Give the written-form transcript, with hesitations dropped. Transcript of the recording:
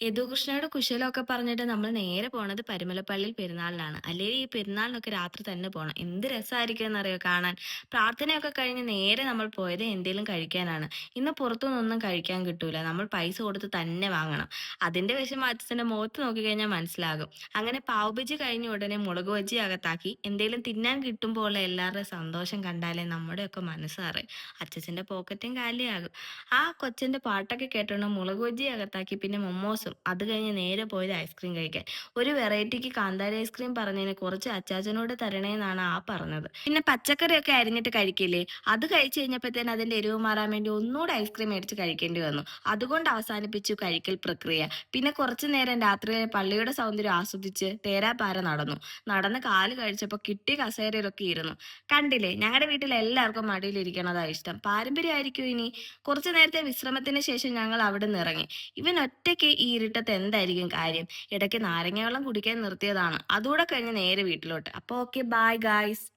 യദുകൃഷ്ണയുടെ കുശലമൊക്കെ പറഞ്ഞിട്ട് നമ്മൾ നേരെ പോണത് പരുമലപ്പള്ളിയിൽ പെരുന്നാളിനാണ്. അല്ലെങ്കിൽ ഈ പെരുന്നാളിനൊക്കെ രാത്രി തന്നെ പോണം. എന്ത് രസമായിരിക്കും എന്നറിയോ കാണാൻ. പ്രാർത്ഥനയൊക്കെ കഴിഞ്ഞ് നേരെ നമ്മൾ പോയത് എന്തേലും കഴിക്കാനാണ്. ഇന്ന് പുറത്തുനിന്നൊന്നും കഴിക്കാൻ കിട്ടൂല. നമ്മൾ പൈസ കൊടുത്ത് തന്നെ വാങ്ങണം. അതിന്റെ വിഷമം അച്ഛന്റെ മുഖത്ത് നോക്കിക്കഴിഞ്ഞാൽ മനസ്സിലാകും. അങ്ങനെ പാവ് ബജി കഴിഞ്ഞ ഉടനെ മുളക് ബജി അകത്താക്കി എന്തേലും തിന്നാൻ കിട്ടുമ്പോൾ ഉള്ള എല്ലാവരുടെയും സന്തോഷം കണ്ടാലേ നമ്മുടെയൊക്കെ മനസ്സറിയും. അച്ഛച്ചന്റെ പോക്കറ്റും കാലിയാകും. ആ കൊച്ചിന്റെ പാട്ടൊക്കെ കേട്ടോണ്ട് മുളക് ബജി അകത്താക്കി പിന്നെ മൊമോസും അത് കഴിഞ്ഞ് നേരെ പോയത് ഐസ്ക്രീം കഴിക്കാൻ. ഒരു വെറൈറ്റിക്ക് കാന്താരി ഐസ്ക്രീം പറഞ്ഞതിന് കുറച്ച് അച്ചാച്ചനോട് തരണേന്നാണ് ആ പറഞ്ഞത്. പിന്നെ പച്ചക്കറിയൊക്കെ അരിഞ്ഞിട്ട് കഴിക്കില്ലേ, അത് കഴിച്ചു കഴിഞ്ഞപ്പോഴത്തേന് അതിന്റെ എരിവ് മാറാൻ വേണ്ടി ഒന്നുകൂടെ ഐസ്ക്രീം മേടിച്ച് കഴിക്കേണ്ടി വന്നു. അതുകൊണ്ട് അവസാനിപ്പിച്ചു കഴിക്കൽ പ്രക്രിയ. പിന്നെ കുറച്ചു നേരം രാത്രിയിലെ പള്ളിയുടെ സൗന്ദര്യം ആസ്വദിച്ച് തേരാപ്പാര നടന്നു. നടന്ന് കാല് കഴിച്ചപ്പോൾ കിട്ടിയ കസേരയിലൊക്കെ ഇരുന്നു. കണ്ടില്ലേ, ഞങ്ങളുടെ വീട്ടിൽ എല്ലാവർക്കും മടിയിലിരിക്കണതാ ഇഷ്ടം. പാരമ്പര്യമായിരിക്കും ഇനി. കുറച്ചു നേരത്തെ വിശ്രമത്തിന് ശേഷം ഞങ്ങൾ അവിടെ നിന്ന് ഇറങ്ങി. ഇവൻ ഒറ്റയ്ക്ക് ഈ ഇരുട്ടത്ത് എന്തായിരിക്കും കാര്യം. ഇടയ്ക്ക് നാരങ്ങ വെള്ളം കുടിക്കാൻ നിർത്തിയതാണ്. അതുകൂടെ കഴിഞ്ഞ് നേരെ വീട്ടിലോട്ട്. അപ്പോൾ ഓക്കെ, ബൈ ഗായ്സ്.